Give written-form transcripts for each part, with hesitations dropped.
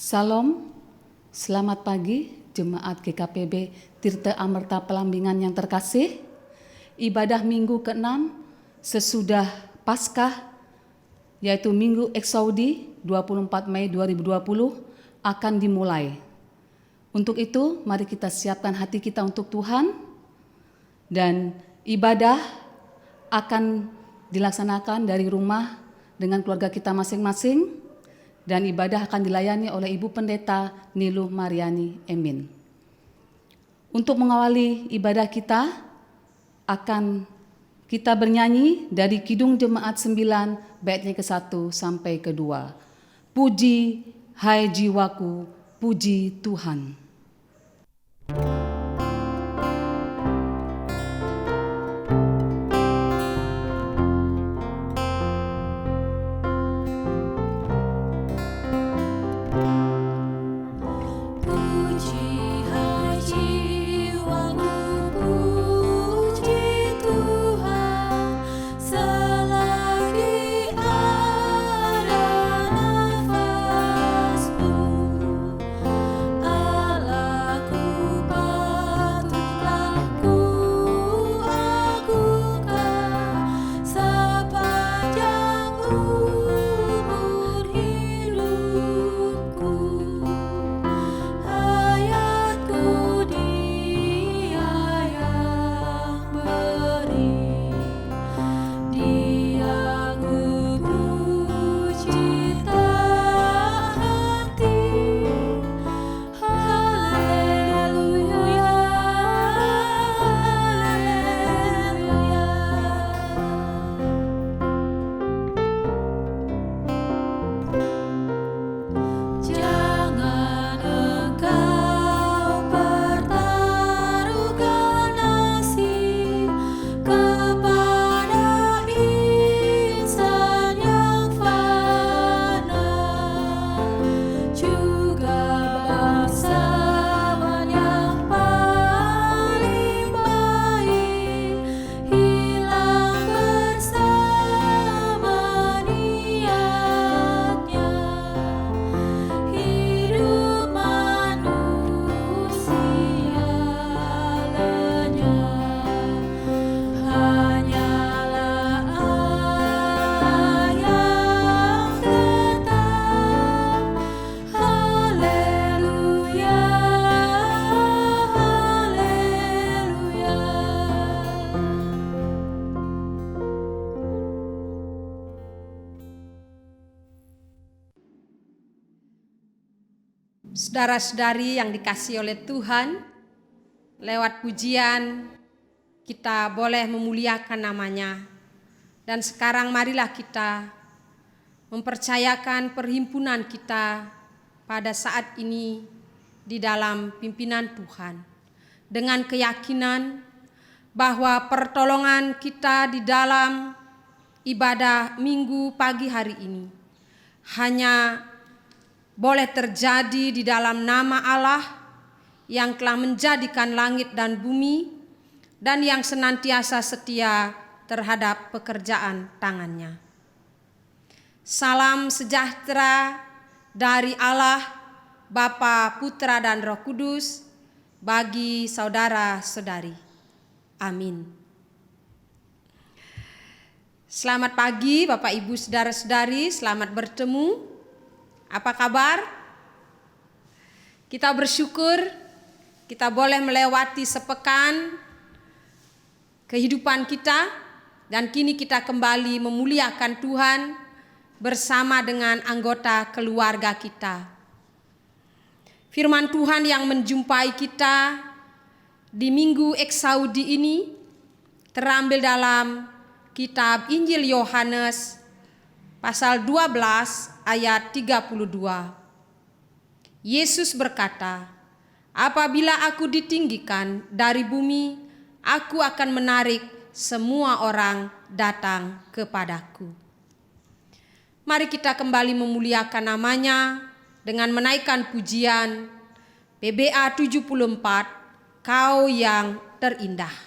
Salam, selamat pagi Jemaat GKPB Tirta Amerta Pelambingan yang terkasih. Ibadah minggu ke-6 sesudah Paskah, yaitu Minggu Eksaudi 24 Mei 2020 akan dimulai. Untuk itu, mari kita siapkan hati kita untuk Tuhan, dan ibadah akan dilaksanakan dari rumah dengan keluarga kita masing-masing, dan ibadah akan dilayani oleh Ibu Pendeta Niluh Mariani Emin. Untuk mengawali ibadah kita, akan kita bernyanyi dari Kidung Jemaat 9 baitnya ke-1 sampai ke-2. Puji, hai jiwaku, puji Tuhan. Saudara-saudari yang dikasihi oleh Tuhan, lewat pujian kita boleh memuliakan namanya. Dan sekarang marilah kita mempercayakan perhimpunan kita pada saat ini di dalam pimpinan Tuhan, dengan keyakinan bahwa pertolongan kita di dalam ibadah minggu pagi hari ini hanya boleh terjadi di dalam nama Allah yang telah menjadikan langit dan bumi dan yang senantiasa setia terhadap pekerjaan tangannya. Salam sejahtera dari Allah, Bapa, Putra, dan Roh Kudus bagi saudara-saudari. Amin. Selamat pagi Bapak Ibu saudara-saudari, selamat bertemu. Apa kabar? Kita bersyukur kita boleh melewati sepekan kehidupan kita dan kini kita kembali memuliakan Tuhan bersama dengan anggota keluarga kita. Firman Tuhan yang menjumpai kita di Minggu Eksaudi ini terambil dalam kitab Injil Yohanes pasal 12 ayat 32. Yesus berkata, "Apabila aku ditinggikan dari bumi, aku akan menarik semua orang datang kepadaku." Mari kita kembali memuliakan namanya dengan menaikkan pujian PBA 74, Kau yang terindah.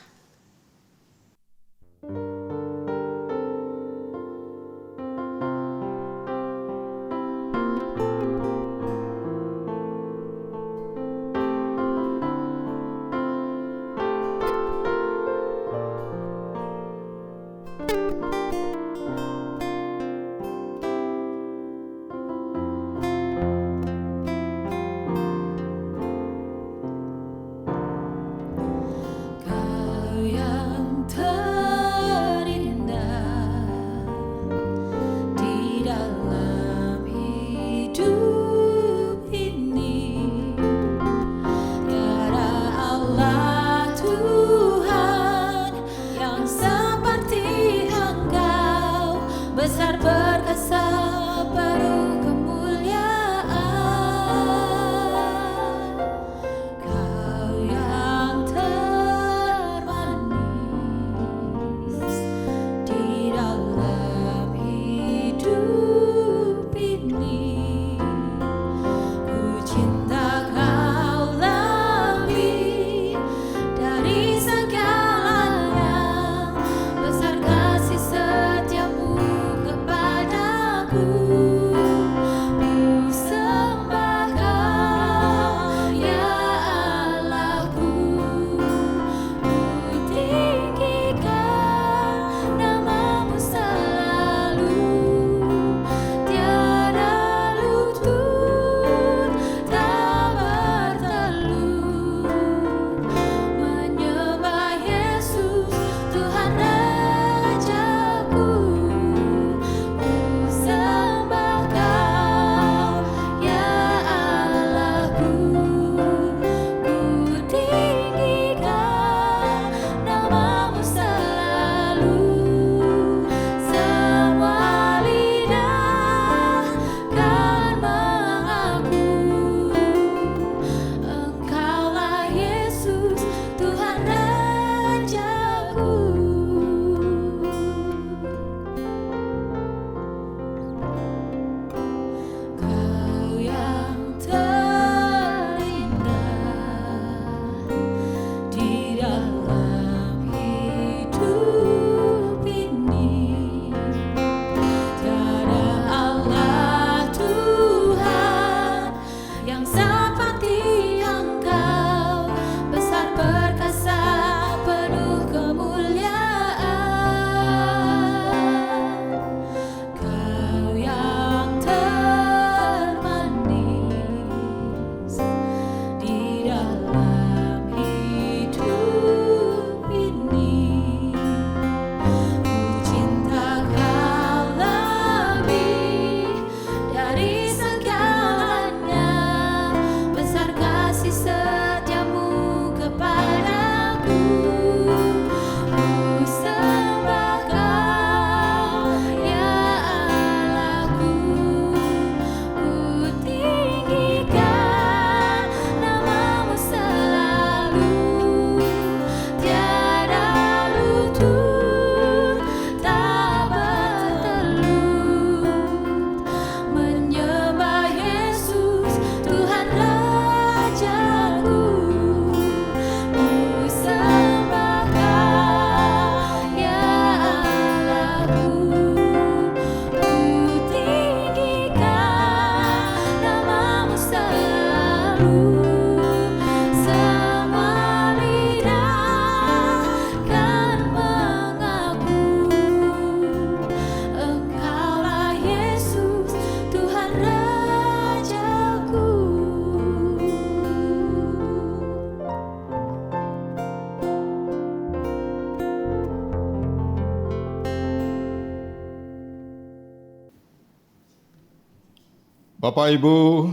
Bapak Ibu,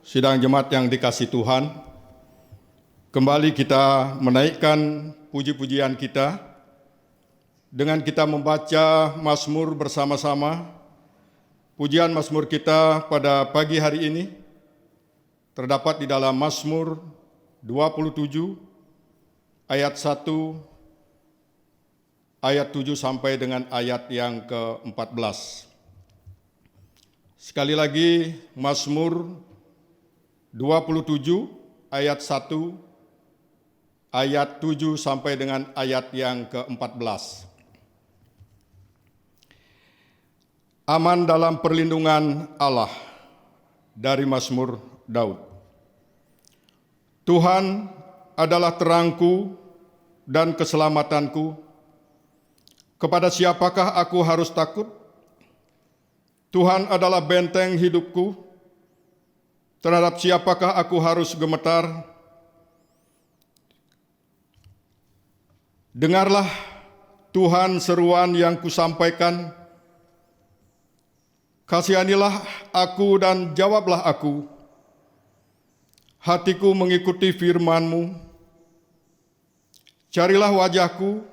sidang jemaat yang dikasihi Tuhan, kembali kita menaikkan puji-pujian kita dengan kita membaca Mazmur bersama-sama. Pujian Mazmur kita pada pagi hari ini terdapat di dalam Mazmur 27 ayat 1, ayat 7 sampai dengan ayat yang ke-14. Sekali lagi, Mazmur 27 ayat 1, ayat 7 sampai dengan ayat yang ke-14. Aman dalam perlindungan Allah, dari Mazmur Daud. Tuhan adalah terangku dan keselamatanku. Kepada siapakah aku harus takut? Tuhan adalah benteng hidupku. Terhadap siapakah aku harus gemetar? Dengarlah Tuhan seruan yang kusampaikan. Kasihanilah aku dan jawablah aku. Hatiku mengikuti firman-Mu. Carilah wajahku,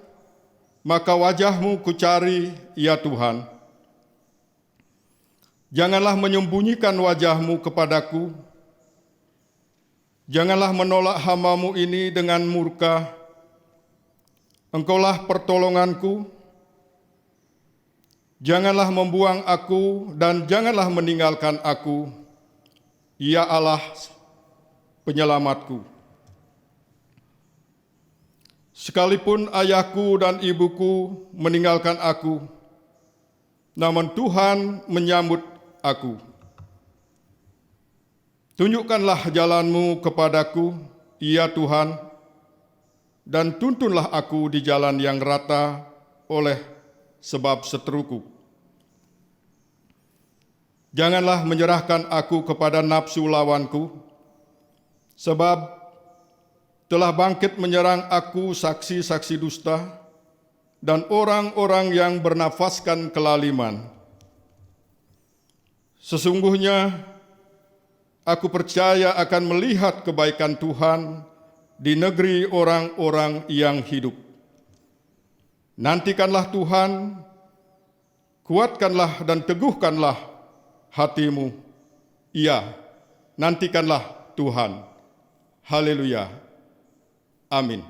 maka wajah-Mu kucari, ya Tuhan. Janganlah menyembunyikan wajah-Mu kepadaku. Janganlah menolak hamba-Mu ini dengan murka. Engkaulah pertolonganku. Janganlah membuang aku dan janganlah meninggalkan aku, ya Allah penyelamatku. Sekalipun ayahku dan ibuku meninggalkan aku, namun Tuhan menyambut aku. Tunjukkanlah jalan-Mu kepadaku, ya Tuhan, dan tuntunlah aku di jalan yang rata oleh sebab seteruku. Janganlah menyerahkan aku kepada nafsu lawanku, sebab telah bangkit menyerang aku saksi-saksi dusta dan orang-orang yang bernafaskan kelaliman. Sesungguhnya aku percaya akan melihat kebaikan Tuhan di negeri orang-orang yang hidup. Nantikanlah Tuhan, kuatkanlah dan teguhkanlah hatimu. Iya, nantikanlah Tuhan. Haleluya. Amin.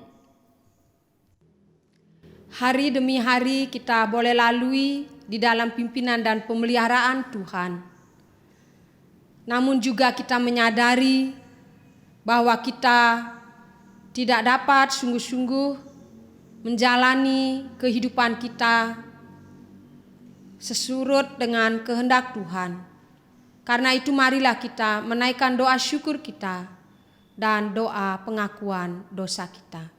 Hari demi hari kita boleh lalui di dalam pimpinan dan pemeliharaan Tuhan. Namun juga kita menyadari bahwa kita tidak dapat sungguh-sungguh menjalani kehidupan kita sesurut dengan kehendak Tuhan. Karena itu marilah kita menaikkan doa syukur kita dan doa pengakuan dosa kita.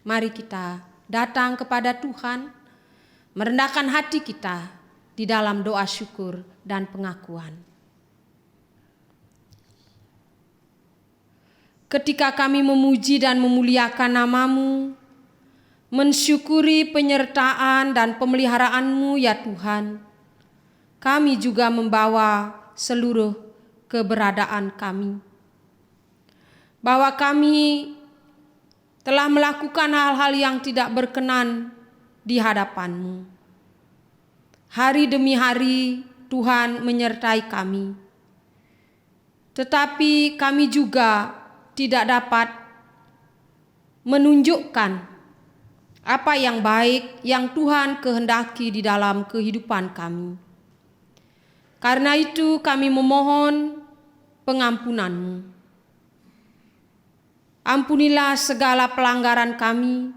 Mari kita datang kepada Tuhan, merendahkan hati kita di dalam doa syukur dan pengakuan. Ketika kami memuji dan memuliakan nama-Mu, mensyukuri penyertaan dan pemeliharaan-Mu ya Tuhan, kami juga membawa seluruh keberadaan kami. Bahwa kami telah melakukan hal-hal yang tidak berkenan di hadapan-Mu. Hari demi hari Tuhan menyertai kami. Tetapi kami juga tidak dapat menunjukkan apa yang baik yang Tuhan kehendaki di dalam kehidupan kami. Karena itu kami memohon pengampunan-Mu. Ampunilah segala pelanggaran kami.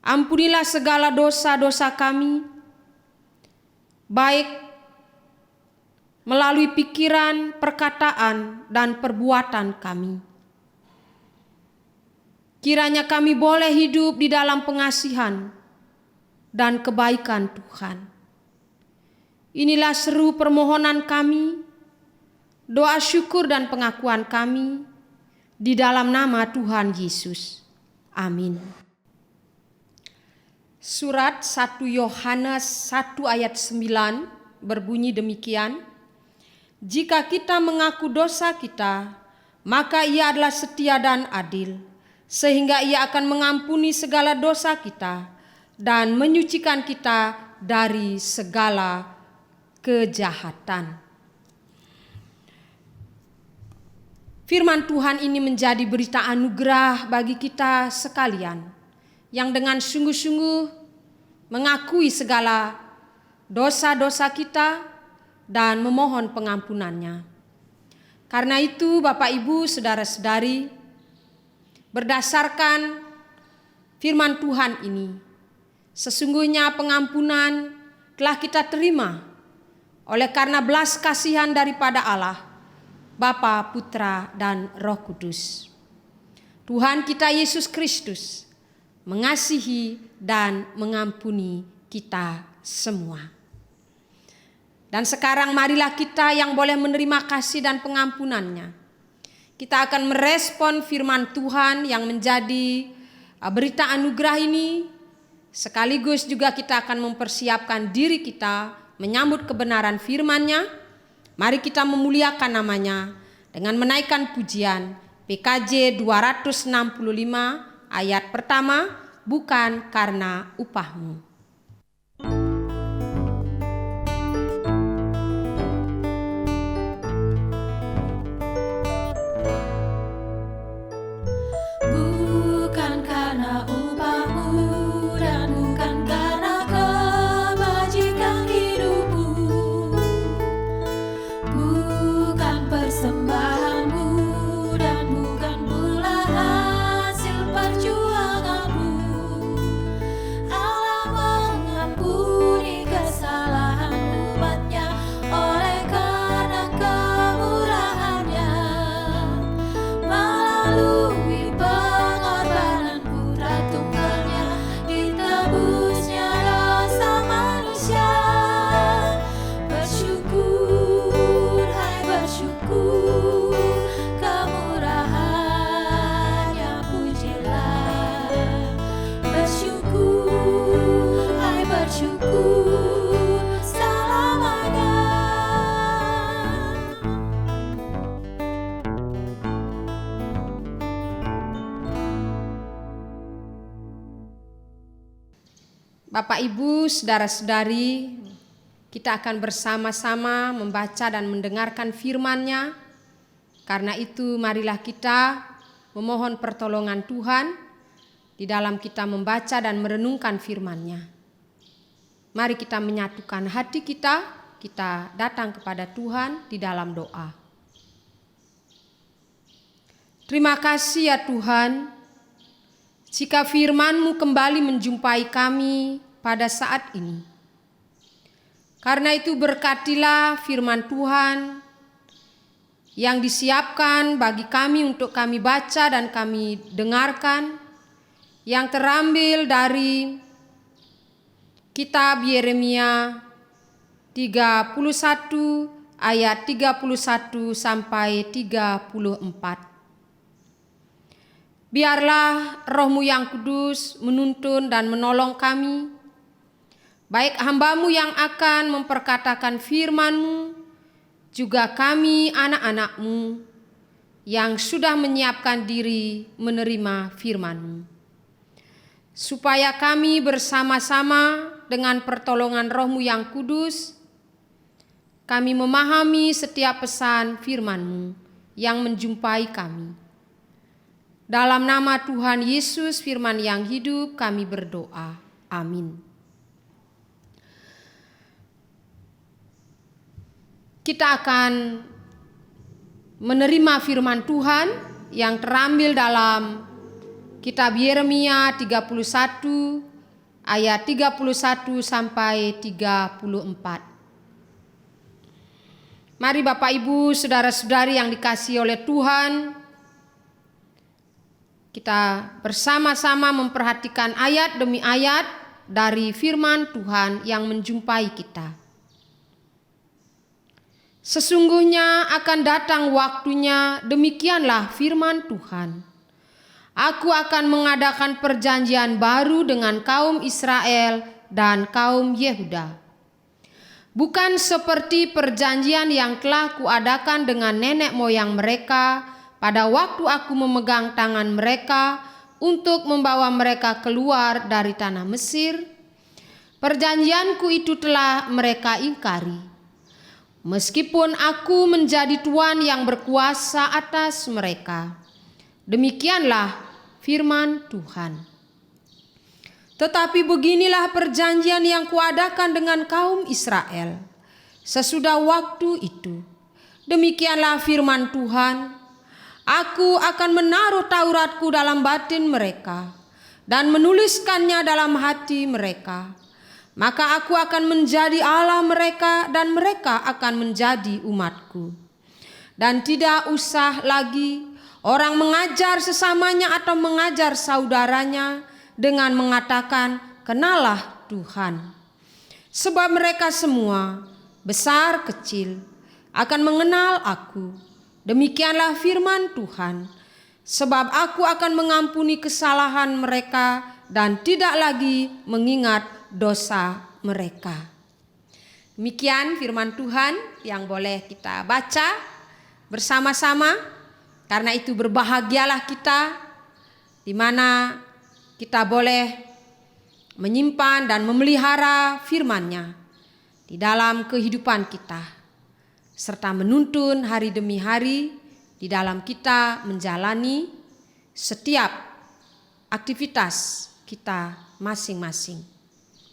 Ampunilah segala dosa-dosa kami, baik melalui pikiran, perkataan, dan perbuatan kami. Kiranya kami boleh hidup di dalam pengasihan dan kebaikan Tuhan. Inilah seru permohonan kami, doa syukur dan pengakuan kami di dalam nama Tuhan Yesus. Amin. Surat 1 Yohanes 1 ayat 9 berbunyi demikian. Jika kita mengaku dosa kita, maka Ia adalah setia dan adil, sehingga Ia akan mengampuni segala dosa kita dan menyucikan kita dari segala kejahatan. Firman Tuhan ini menjadi berita anugerah bagi kita sekalian, yang dengan sungguh-sungguh mengakui segala dosa-dosa kita dan memohon pengampunannya. Karena itu Bapak Ibu saudara-saudari, berdasarkan firman Tuhan ini, sesungguhnya pengampunan telah kita terima oleh karena belas kasihan daripada Allah, Bapa, Putra, dan Roh Kudus. Tuhan kita Yesus Kristus mengasihi dan mengampuni kita semua. Dan sekarang marilah kita yang boleh menerima kasih dan pengampunannya. Kita akan merespon firman Tuhan yang menjadi berita anugerah ini. Sekaligus juga kita akan mempersiapkan diri kita menyambut kebenaran firman-Nya. Mari kita memuliakan namanya dengan menaikkan pujian PKJ 265 ayat pertama, bukan karena upahmu. Bapak, Ibu, saudara-saudari, kita akan bersama-sama membaca dan mendengarkan firman-Nya. Karena itu marilah kita memohon pertolongan Tuhan di dalam kita membaca dan merenungkan firman-Nya. Mari kita menyatukan hati kita datang kepada Tuhan di dalam doa. Terima kasih ya Tuhan, jika firman-Mu kembali menjumpai kami pada saat ini. Karena itu berkatilah firman Tuhan yang disiapkan bagi kami untuk kami baca dan kami dengarkan, yang terambil dari kitab Yeremia 31 ayat 31 sampai 34. Biarlah Roh-Mu yang kudus menuntun dan menolong kami, baik hamba-Mu yang akan memperkatakan firman-Mu, juga kami anak-anak-Mu yang sudah menyiapkan diri menerima firman-Mu. Supaya kami bersama-sama dengan pertolongan Roh-Mu yang kudus, kami memahami setiap pesan firman-Mu yang menjumpai kami. Dalam nama Tuhan Yesus firman yang hidup kami berdoa. Amin. Kita akan menerima firman Tuhan yang terambil dalam kitab Yeremia 31 ayat 31 sampai 34. Mari Bapak Ibu, saudara-saudari yang dikasihi oleh Tuhan, kita bersama-sama memperhatikan ayat demi ayat dari firman Tuhan yang menjumpai kita. Sesungguhnya akan datang waktunya, demikianlah firman Tuhan. Aku akan mengadakan perjanjian baru dengan kaum Israel dan kaum Yehuda. bukan seperti perjanjian yang telah kuadakan dengan nenek moyang mereka pada waktu aku memegang tangan mereka untuk membawa mereka keluar dari tanah Mesir. Perjanjianku itu telah mereka ingkari, meskipun aku menjadi tuan yang berkuasa atas mereka. Demikianlah firman Tuhan. Tetapi beginilah perjanjian yang kuadakan dengan kaum Israel sesudah waktu itu. Demikianlah firman Tuhan, aku akan menaruh Tauratku dalam batin mereka dan menuliskannya dalam hati mereka. Maka aku akan menjadi Allah mereka dan mereka akan menjadi umatku. Dan tidak usah lagi orang mengajar sesamanya atau mengajar saudaranya dengan mengatakan, kenalah Tuhan. Sebab mereka semua, besar kecil, akan mengenal aku. Demikianlah firman Tuhan. Sebab aku akan mengampuni kesalahan mereka dan tidak lagi mengingat dosa mereka. Demikian firman Tuhan yang boleh kita baca bersama-sama. Karena itu berbahagialah kita di mana kita boleh menyimpan dan memelihara firman-Nya di dalam kehidupan kita, serta menuntun hari demi hari di dalam kita menjalani setiap aktivitas kita masing-masing.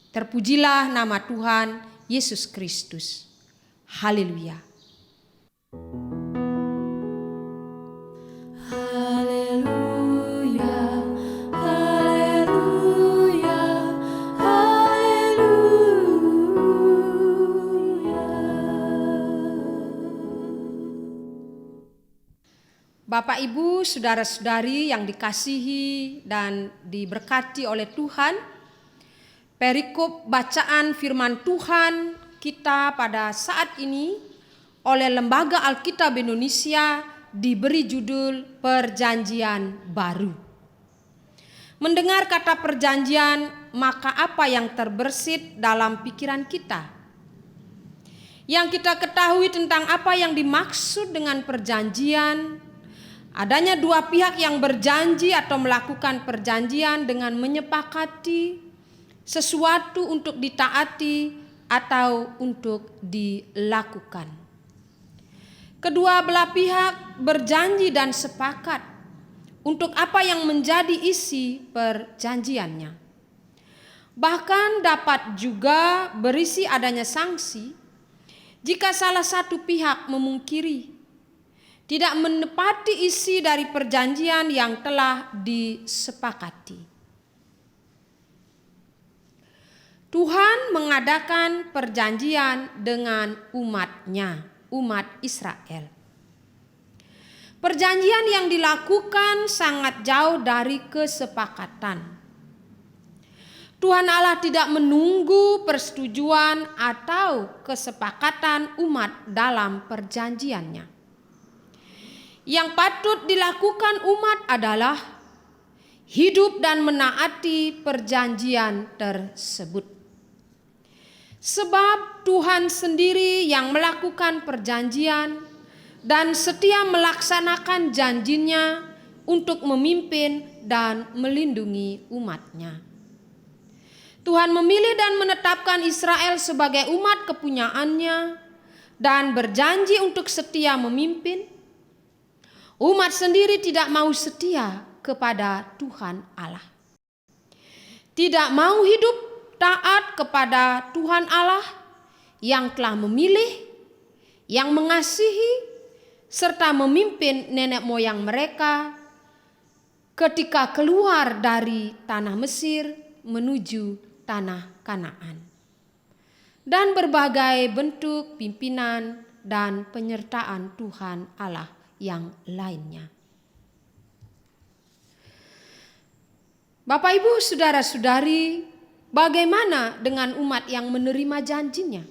Terpujilah nama Tuhan Yesus Kristus. Haleluya. Bapak, Ibu, saudara-saudari yang dikasihi dan diberkati oleh Tuhan, perikop bacaan firman Tuhan kita pada saat ini oleh Lembaga Alkitab Indonesia diberi judul Perjanjian Baru. Mendengar kata perjanjian, maka apa yang terbersit dalam pikiran kita? Yang kita ketahui tentang apa yang dimaksud dengan perjanjian, adanya dua pihak yang berjanji atau melakukan perjanjian dengan menyepakati sesuatu untuk ditaati atau untuk dilakukan. Kedua belah pihak berjanji dan sepakat untuk apa yang menjadi isi perjanjiannya. Bahkan dapat juga berisi adanya sanksi jika salah satu pihak memungkiri, tidak menepati isi dari perjanjian yang telah disepakati. Tuhan mengadakan perjanjian dengan umat-Nya, umat Israel. Perjanjian yang dilakukan sangat jauh dari kesepakatan. Tuhan Allah tidak menunggu persetujuan atau kesepakatan umat dalam perjanjiannya. Yang patut dilakukan umat adalah hidup dan menaati perjanjian tersebut. Sebab Tuhan sendiri yang melakukan perjanjian dan setia melaksanakan janjinya untuk memimpin dan melindungi umat-Nya. Tuhan memilih dan menetapkan Israel sebagai umat kepunyaannya dan berjanji untuk setia memimpin. Umat sendiri tidak mau setia kepada Tuhan Allah. Tidak mau hidup taat kepada Tuhan Allah yang telah memilih, yang mengasihi, serta memimpin nenek moyang mereka ketika keluar dari tanah Mesir menuju tanah Kanaan. Dan berbagai bentuk pimpinan dan penyertaan Tuhan Allah yang lainnya. Bapak, Ibu, saudara-saudari, bagaimana dengan umat yang menerima janjinya?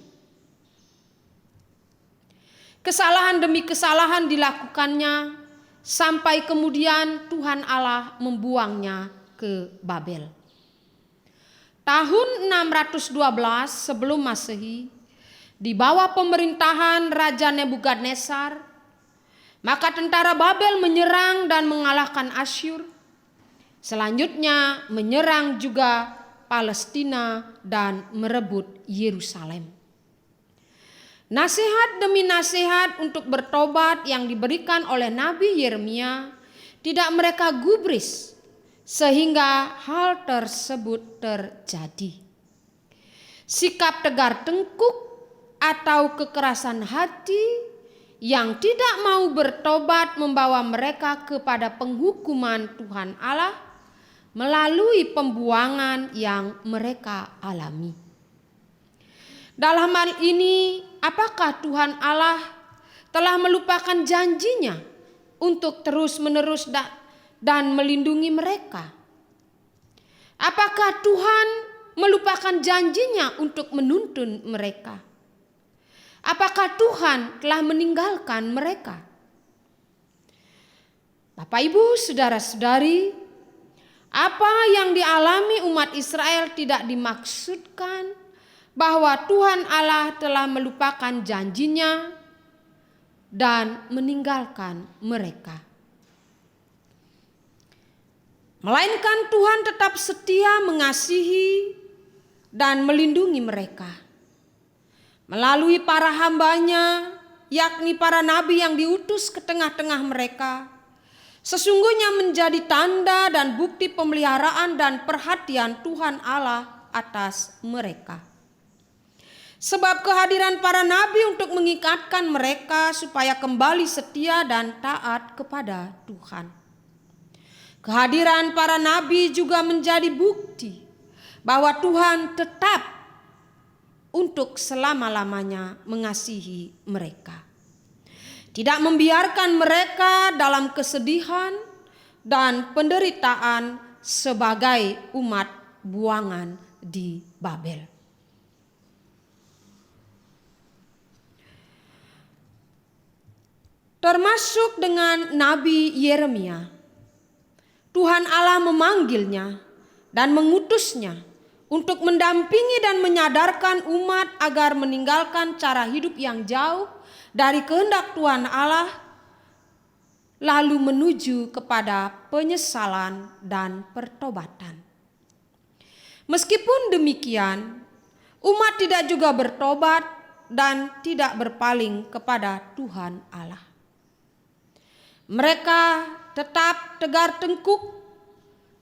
Kesalahan demi kesalahan dilakukannya sampai kemudian Tuhan Allah membuangnya ke Babel. Tahun 612 sebelum Masehi, di bawah pemerintahan Raja Nebukadnezar, maka tentara Babel menyerang dan mengalahkan Asyur. Selanjutnya menyerang juga Palestina dan merebut Yerusalem. Nasihat demi nasihat untuk bertobat yang diberikan oleh Nabi Yeremia tidak mereka gubris sehingga hal tersebut terjadi. Sikap tegar tengkuk atau kekerasan hati yang tidak mau bertobat membawa mereka kepada penghukuman Tuhan Allah melalui pembuangan yang mereka alami. Dalam hal ini, apakah Tuhan Allah telah melupakan janjinya untuk terus-menerus dan melindungi mereka? Apakah Tuhan melupakan janjinya untuk menuntun mereka? Apakah Tuhan telah meninggalkan mereka? Bapak, Ibu, saudara-saudari, apa yang dialami umat Israel tidak dimaksudkan bahwa Tuhan Allah telah melupakan janjinya dan meninggalkan mereka. Melainkan Tuhan tetap setia mengasihi dan melindungi mereka. Melalui para hambanya, yakni para nabi yang diutus ke tengah-tengah mereka, sesungguhnya menjadi tanda dan bukti pemeliharaan dan perhatian Tuhan Allah atas mereka. Sebab kehadiran para nabi untuk mengikatkan mereka supaya kembali setia dan taat kepada Tuhan. Kehadiran para nabi juga menjadi bukti bahwa Tuhan tetap untuk selama-lamanya mengasihi mereka. Tidak membiarkan mereka dalam kesedihan dan penderitaan sebagai umat buangan di Babel. Termasuk dengan Nabi Yeremia. Tuhan Allah memanggilnya dan mengutusnya untuk mendampingi dan menyadarkan umat agar meninggalkan cara hidup yang jauh dari kehendak Tuhan Allah, lalu menuju kepada penyesalan dan pertobatan. Meskipun demikian, umat tidak juga bertobat dan tidak berpaling kepada Tuhan Allah. Mereka tetap tegar tengkuk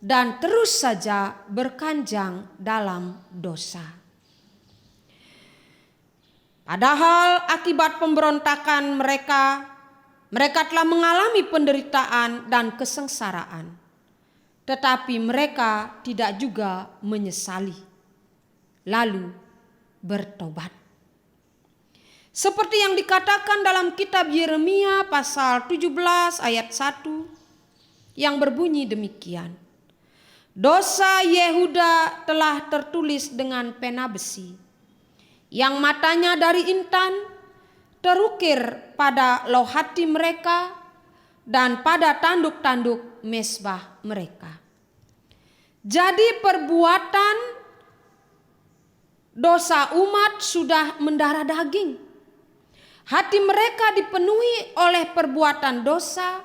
dan terus saja berkanjang dalam dosa. Padahal akibat pemberontakan mereka telah mengalami penderitaan dan kesengsaraan. Tetapi mereka tidak juga menyesali, lalu bertobat. Seperti yang dikatakan dalam kitab Yeremia pasal 17 ayat 1 yang berbunyi demikian. Dosa Yehuda telah tertulis dengan pena besi, yang matanya dari intan terukir pada lohati mereka dan pada tanduk-tanduk mesbah mereka. Jadi perbuatan dosa umat sudah mendarah daging. Hati mereka dipenuhi oleh perbuatan dosa,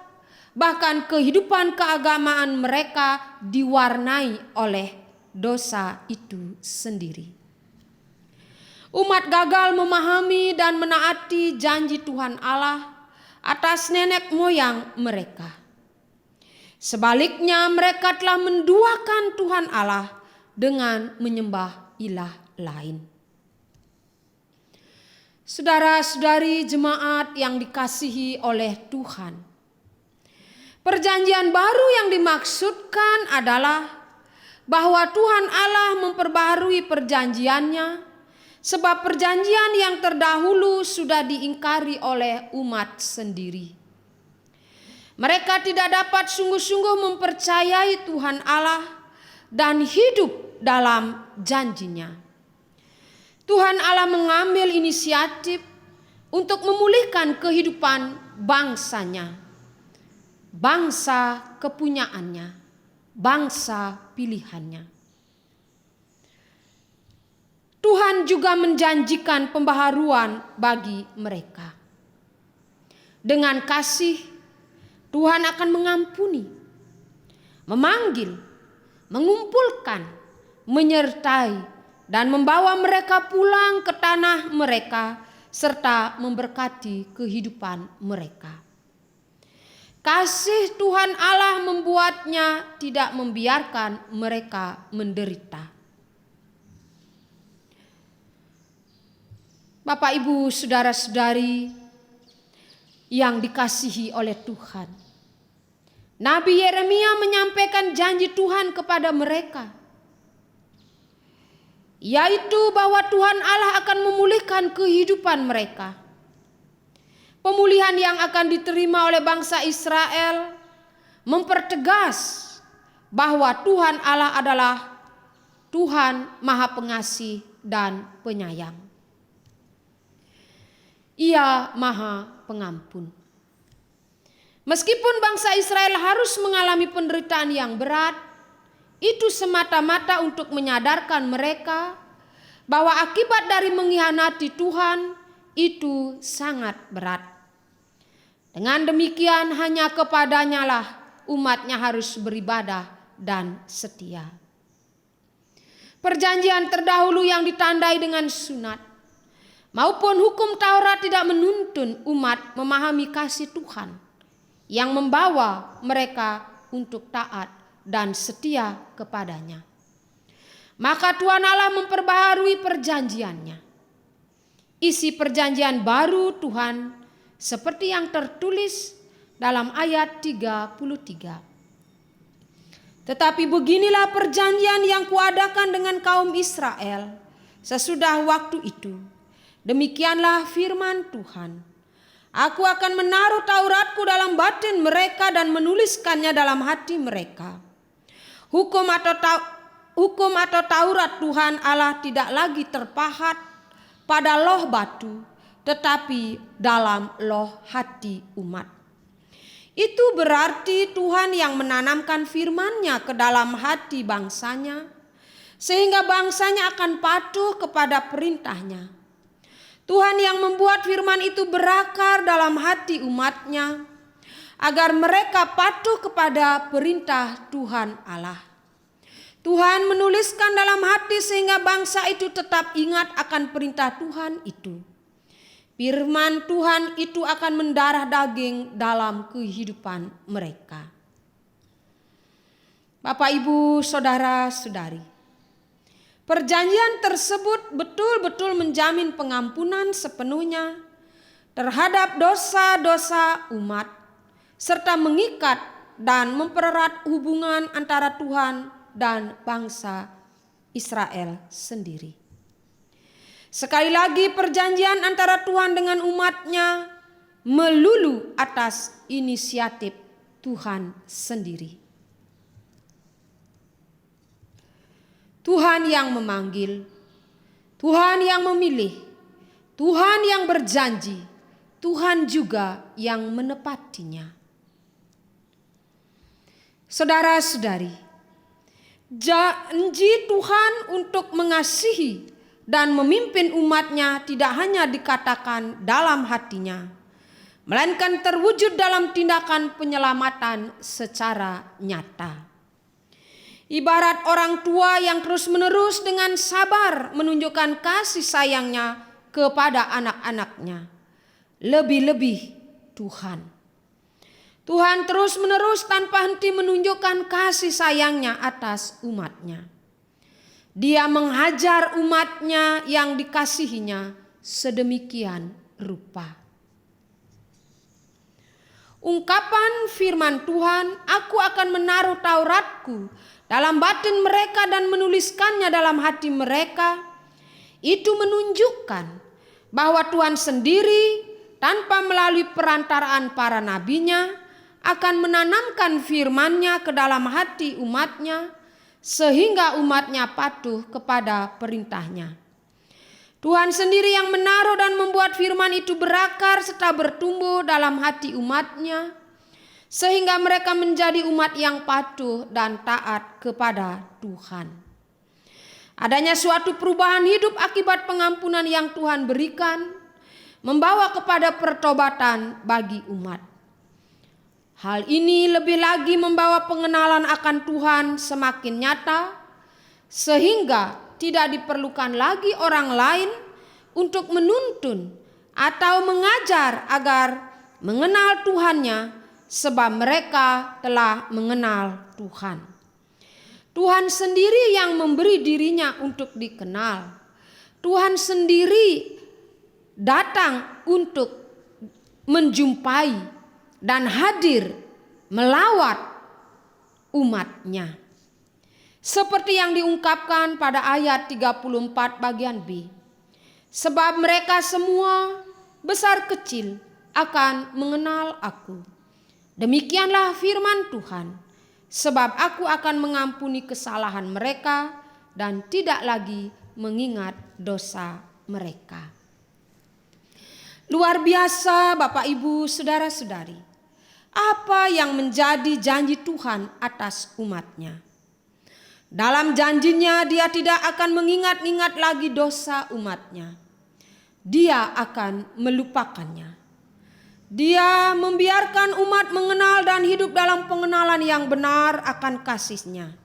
bahkan kehidupan keagamaan mereka diwarnai oleh dosa itu sendiri. Umat gagal memahami dan menaati janji Tuhan Allah atas nenek moyang mereka. Sebaliknya mereka telah menduakan Tuhan Allah dengan menyembah ilah lain. Saudara-saudari jemaat yang dikasihi oleh Tuhan, perjanjian baru yang dimaksudkan adalah bahwa Tuhan Allah memperbaharui perjanjiannya, sebab perjanjian yang terdahulu sudah diingkari oleh umat sendiri. Mereka tidak dapat sungguh-sungguh mempercayai Tuhan Allah dan hidup dalam janjinya. Tuhan Allah mengambil inisiatif untuk memulihkan kehidupan bangsanya, bangsa kepunyaannya, bangsa pilihannya. Tuhan juga menjanjikan pembaharuan bagi mereka. Dengan kasih, Tuhan akan mengampuni, memanggil, mengumpulkan, menyertai, dan membawa mereka pulang ke tanah mereka, serta memberkati kehidupan mereka. Kasih Tuhan Allah membuatnya tidak membiarkan mereka menderita. Bapak, Ibu, saudara-saudari yang dikasihi oleh Tuhan, Nabi Yeremia menyampaikan janji Tuhan kepada mereka, yaitu bahwa Tuhan Allah akan memulihkan kehidupan mereka. Pemulihan yang akan diterima oleh bangsa Israel mempertegas bahwa Tuhan Allah adalah Tuhan Maha Pengasih dan Penyayang. Ia Maha Pengampun. Meskipun bangsa Israel harus mengalami penderitaan yang berat, itu semata-mata untuk menyadarkan mereka bahwa akibat dari mengkhianati Tuhan itu sangat berat. Dengan demikian hanya kepadanya lah umatnya harus beribadah dan setia. Perjanjian terdahulu yang ditandai dengan sunat maupun hukum Taurat tidak menuntun umat memahami kasih Tuhan yang membawa mereka untuk taat dan setia kepadanya. Maka Tuhan Allah memperbaharui perjanjiannya. Isi perjanjian baru Tuhan seperti yang tertulis dalam ayat 33. Tetapi beginilah perjanjian yang kuadakan dengan kaum Israel sesudah waktu itu. Demikianlah firman Tuhan. Aku akan menaruh Tauratku dalam batin mereka dan menuliskannya dalam hati mereka. Hukum atau Taurat Tuhan Allah tidak lagi terpahat pada loh batu, tetapi dalam loh hati umat. Itu berarti Tuhan yang menanamkan firman-Nya ke dalam hati bangsanya, sehingga bangsanya akan patuh kepada perintah-Nya. Tuhan yang membuat firman itu berakar dalam hati umat-Nya, agar mereka patuh kepada perintah Tuhan Allah. Tuhan menuliskan dalam hati sehingga bangsa itu tetap ingat akan perintah Tuhan itu. Firman Tuhan itu akan mendarah daging dalam kehidupan mereka. Bapak, Ibu, saudara-saudari, perjanjian tersebut betul-betul menjamin pengampunan sepenuhnya terhadap dosa-dosa umat, serta mengikat dan mempererat hubungan antara Tuhan dan bangsa Israel sendiri. Sekali lagi, perjanjian antara Tuhan dengan umat-Nya melulu atas inisiatif Tuhan sendiri. Tuhan yang memanggil, Tuhan yang memilih, Tuhan yang berjanji, Tuhan juga yang menepatinya. Saudara-saudari, janji Tuhan untuk mengasihi dan memimpin umat-Nya tidak hanya dikatakan dalam hatinya, melainkan terwujud dalam tindakan penyelamatan secara nyata. Ibarat orang tua yang terus-menerus dengan sabar menunjukkan kasih sayangnya kepada anak-anaknya. Lebih-lebih Tuhan. Tuhan terus-menerus tanpa henti menunjukkan kasih sayangnya atas umat-Nya. Dia menghajar umat-Nya yang dikasihinya sedemikian rupa. Ungkapan firman Tuhan, aku akan menaruh Tauratku dalam batin mereka dan menuliskannya dalam hati mereka, itu menunjukkan bahwa Tuhan sendiri tanpa melalui perantaraan para nabinya akan menanamkan firman-Nya ke dalam hati umat-Nya sehingga umat-Nya patuh kepada perintah-Nya. Tuhan sendiri yang menaruh dan membuat firman itu berakar serta bertumbuh dalam hati umat-Nya sehingga mereka menjadi umat yang patuh dan taat kepada Tuhan. Adanya suatu perubahan hidup akibat pengampunan yang Tuhan berikan membawa kepada pertobatan bagi umat. Hal ini lebih lagi membawa pengenalan akan Tuhan semakin nyata, sehingga tidak diperlukan lagi orang lain untuk menuntun atau mengajar agar mengenal Tuhannya, sebab mereka telah mengenal Tuhan. Tuhan sendiri yang memberi dirinya untuk dikenal. Tuhan sendiri datang untuk menjumpai dan hadir melawat umatnya. Seperti yang diungkapkan pada ayat 34 bagian B. Sebab mereka semua besar kecil akan mengenal aku. Demikianlah firman Tuhan. Sebab aku akan mengampuni kesalahan mereka dan tidak lagi mengingat dosa mereka. Luar biasa Bapak Ibu saudara-saudari. Apa yang menjadi janji Tuhan atas umatnya? Dalam janjinya dia tidak akan mengingat-ingat lagi dosa umatnya. Dia akan melupakannya. Dia membiarkan umat mengenal dan hidup dalam pengenalan yang benar akan kasih-Nya.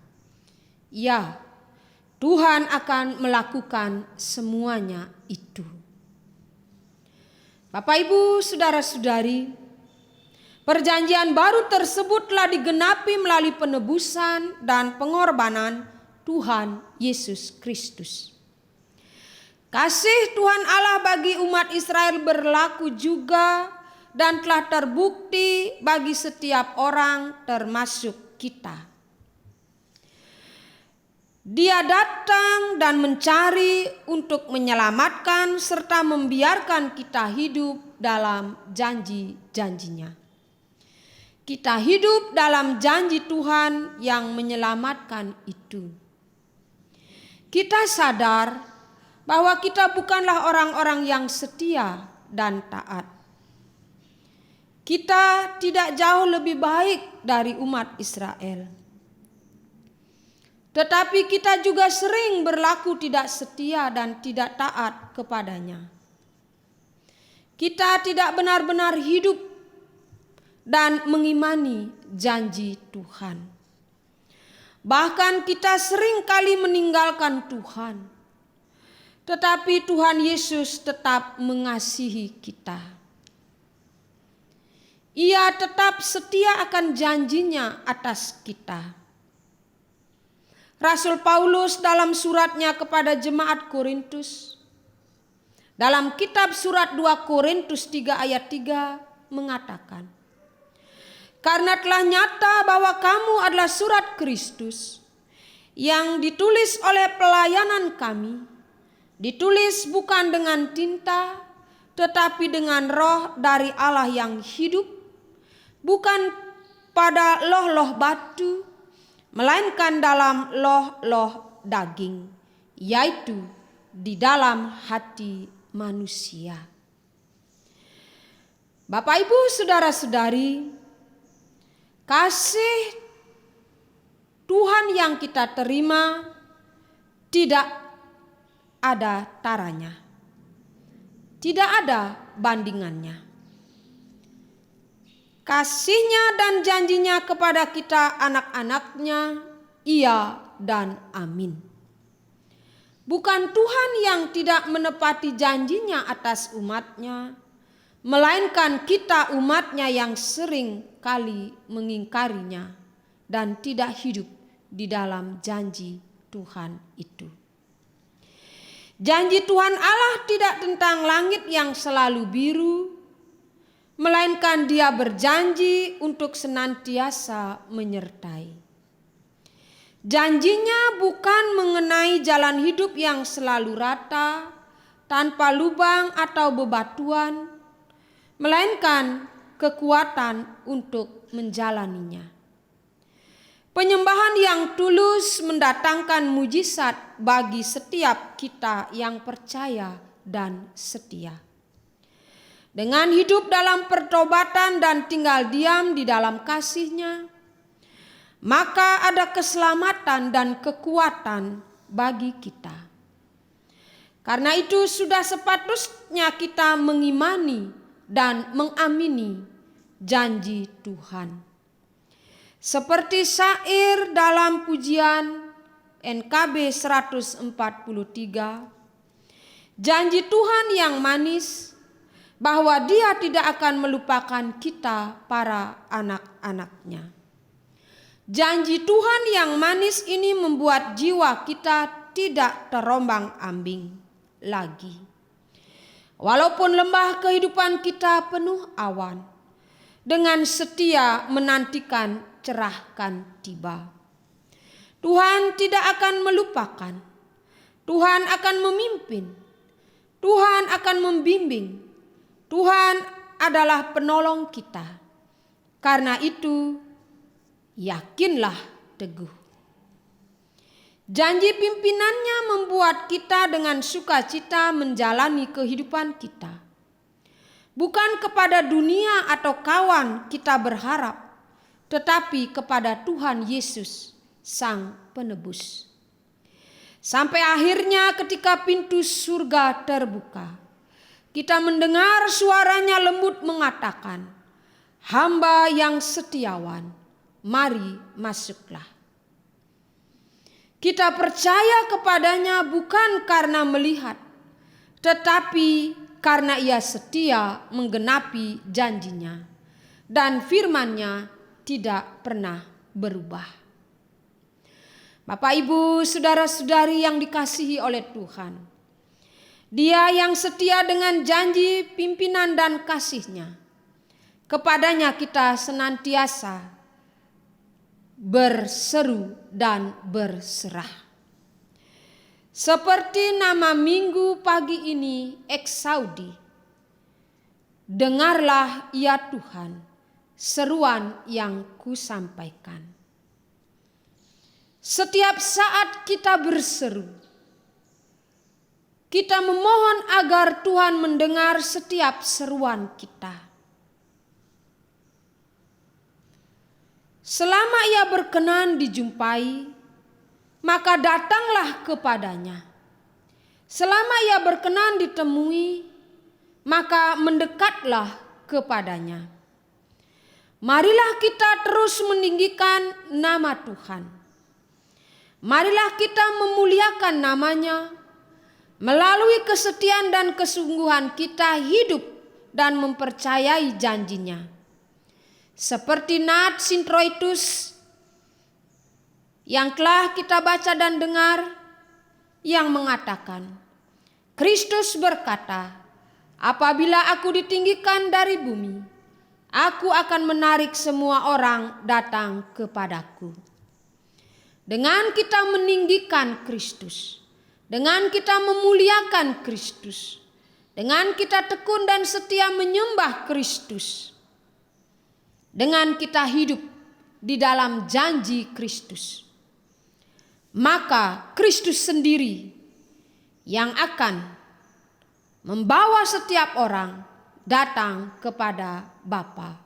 Ya, Tuhan akan melakukan semuanya itu. Bapak Ibu saudara-saudari, perjanjian baru tersebut telah digenapi melalui penebusan dan pengorbanan Tuhan Yesus Kristus. Kasih Tuhan Allah bagi umat Israel berlaku juga dan telah terbukti bagi setiap orang termasuk kita. Dia datang dan mencari untuk menyelamatkan serta membiarkan kita hidup dalam janji-janjinya. Kita hidup dalam janji Tuhan yang menyelamatkan itu. Kita sadar bahwa kita bukanlah orang-orang yang setia dan taat. Kita tidak jauh lebih baik dari umat Israel. Tetapi kita juga sering berlaku tidak setia dan tidak taat kepadanya. Kita tidak benar-benar hidup dan mengimani janji Tuhan. Bahkan kita sering kali meninggalkan Tuhan. Tetapi Tuhan Yesus tetap mengasihi kita. Ia tetap setia akan janjinya atas kita. Rasul Paulus dalam suratnya kepada jemaat Korintus, dalam kitab surat 2 Korintus 3 ayat 3 mengatakan, karena telah nyata bahwa kamu adalah surat Kristus yang ditulis oleh pelayanan kami, ditulis bukan dengan tinta tetapi dengan roh dari Allah yang hidup, bukan pada loh-loh batu, melainkan dalam loh-loh daging, yaitu di dalam hati manusia. Bapak Ibu saudara-saudari, kasih Tuhan yang kita terima tidak ada taranya. Tidak ada bandingannya. Kasih-Nya dan janjinya kepada kita anak-anak-Nya, iya dan amin. Bukan Tuhan yang tidak menepati janjinya atas umat-Nya, melainkan kita umat-Nya yang sering kali mengingkarinya dan tidak hidup di dalam janji Tuhan itu. Janji Tuhan Allah tidak tentang langit yang selalu biru, melainkan Dia berjanji untuk senantiasa menyertai. Janjinya bukan mengenai jalan hidup yang selalu rata, tanpa lubang atau bebatuan, melainkan kekuatan untuk menjalaninya. Penyembahan yang tulus mendatangkan mujizat bagi setiap kita yang percaya dan setia. Dengan hidup dalam pertobatan dan tinggal diam di dalam kasih-Nya, maka ada keselamatan dan kekuatan bagi kita. Karena itu sudah sepatutnya kita mengimani dan mengamini janji Tuhan. Seperti syair dalam pujian NKB 143, janji Tuhan yang manis bahwa Dia tidak akan melupakan kita para anak-anak-Nya. Janji Tuhan yang manis ini membuat jiwa kita tidak terombang-ambing lagi. Walaupun lembah kehidupan kita penuh awan, dengan setia menantikan cerahkan tiba. Tuhan tidak akan melupakan, Tuhan akan memimpin, Tuhan akan membimbing, Tuhan adalah penolong kita. Karena itu, yakinlah teguh. Janji pimpinannya membuat kita dengan sukacita menjalani kehidupan kita. Bukan kepada dunia atau kawan kita berharap, tetapi kepada Tuhan Yesus, Sang Penebus. Sampai akhirnya ketika pintu surga terbuka, kita mendengar suaranya lembut mengatakan, "Hamba yang setiawan, mari masuklah." Kita percaya kepadanya bukan karena melihat, tetapi karena Ia setia menggenapi janjinya, dan firman-Nya tidak pernah berubah. Bapak, Ibu, saudara-saudari yang dikasihi oleh Tuhan, Dia yang setia dengan janji pimpinan dan kasih-Nya, kepadanya kita senantiasa berseru dan berserah. Seperti nama minggu pagi ini, Eksaudi, dengarlah ya Tuhan seruan yang kusampaikan. Setiap saat kita berseru, kita memohon agar Tuhan mendengar setiap seruan kita. Selama Ia berkenan dijumpai, maka datanglah kepadanya. Selama Ia berkenan ditemui, maka mendekatlah kepadanya. Marilah kita terus meninggikan nama Tuhan. Marilah kita memuliakan namanya. Melalui kesetiaan dan kesungguhan kita hidup dan mempercayai janjinya. Seperti nat Sintroitus yang telah kita baca dan dengar, yang mengatakan, Kristus berkata, apabila aku ditinggikan dari bumi, aku akan menarik semua orang datang kepadaku. Dengan kita meninggikan Kristus, dengan kita memuliakan Kristus, dengan kita tekun dan setia menyembah Kristus, dengan kita hidup di dalam janji Kristus, maka Kristus sendiri yang akan membawa setiap orang datang kepada Bapa.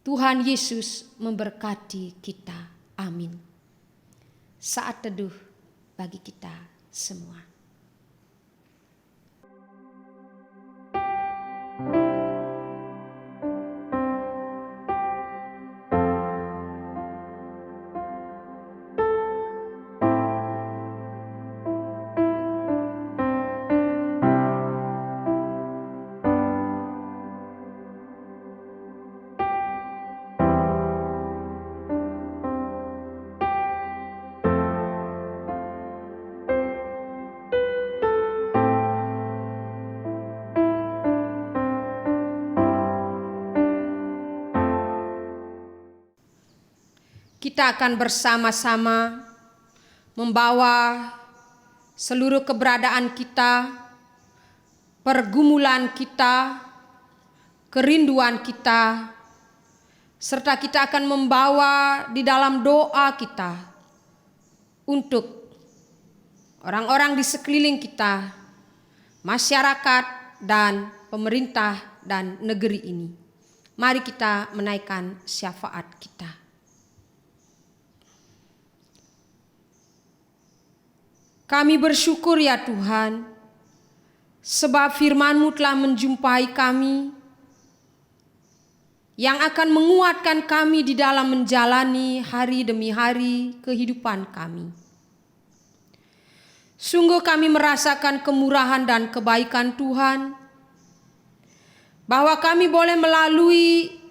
Tuhan Yesus memberkati kita. Amin. Saat teduh bagi kita semua. Kita akan bersama-sama membawa seluruh keberadaan kita, pergumulan kita, kerinduan kita, serta kita akan membawa di dalam doa kita untuk orang-orang di sekeliling kita, masyarakat dan pemerintah dan negeri ini. Mari kita menaikkan syafaat kita. Kami bersyukur ya Tuhan, sebab firman-Mu telah menjumpai kami, yang akan menguatkan kami di dalam menjalani hari demi hari kehidupan kami. Sungguh kami merasakan kemurahan dan kebaikan Tuhan, bahwa kami boleh melalui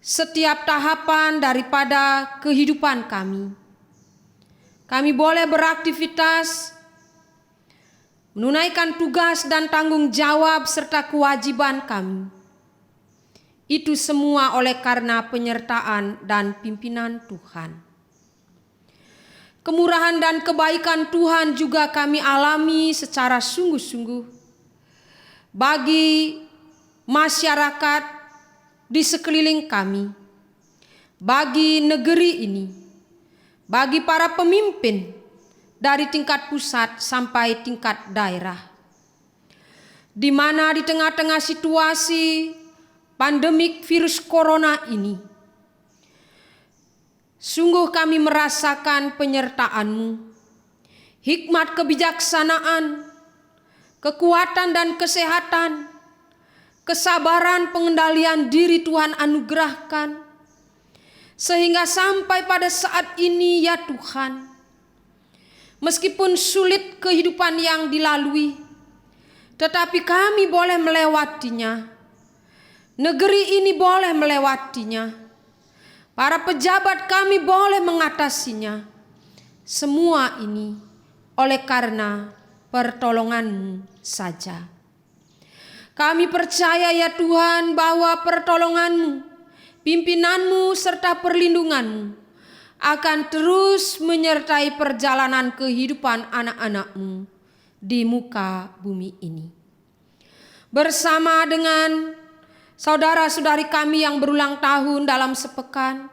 setiap tahapan daripada kehidupan kami. Kami boleh beraktivitas, menunaikan tugas dan tanggung jawab serta kewajiban kami. Itu semua oleh karena penyertaan dan pimpinan Tuhan. Kemurahan dan kebaikan Tuhan juga kami alami secara sungguh-sungguh bagi masyarakat di sekeliling kami, bagi negeri ini, bagi para pemimpin dari tingkat pusat sampai tingkat daerah, di mana di tengah-tengah situasi pandemik virus corona ini, sungguh kami merasakan penyertaan-Mu, hikmat kebijaksanaan, kekuatan dan kesehatan, kesabaran pengendalian diri Tuhan anugerahkan, sehingga sampai pada saat ini ya Tuhan, meskipun sulit kehidupan yang dilalui, tetapi kami boleh melewatinya. Negeri ini boleh melewatinya. Para pejabat kami boleh mengatasinya. Semua ini oleh karena pertolongan-Mu saja. Kami percaya ya Tuhan bahwa pertolongan-Mu, pimpinan-Mu serta perlindungan-Mu akan terus menyertai perjalanan kehidupan anak-anak-Mu di muka bumi ini. Bersama dengan saudara-saudari kami yang berulang tahun dalam sepekan,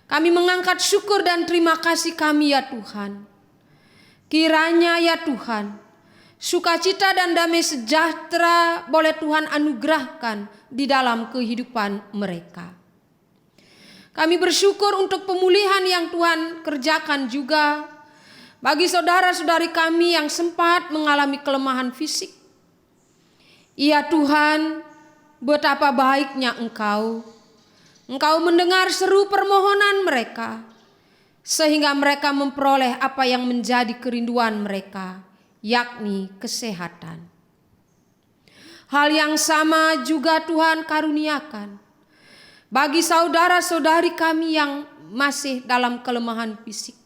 kami mengangkat syukur dan terima kasih kami ya Tuhan. Kiranya ya Tuhan, sukacita dan damai sejahtera boleh Tuhan anugerahkan di dalam kehidupan mereka. Kami bersyukur untuk pemulihan yang Tuhan kerjakan juga bagi saudara-saudari kami yang sempat mengalami kelemahan fisik. Ya Tuhan, betapa baiknya Engkau mendengar seru permohonan mereka, sehingga mereka memperoleh apa yang menjadi kerinduan mereka, yakni kesehatan. Hal yang sama juga Tuhan karuniakan bagi saudara-saudari kami yang masih dalam kelemahan fisik,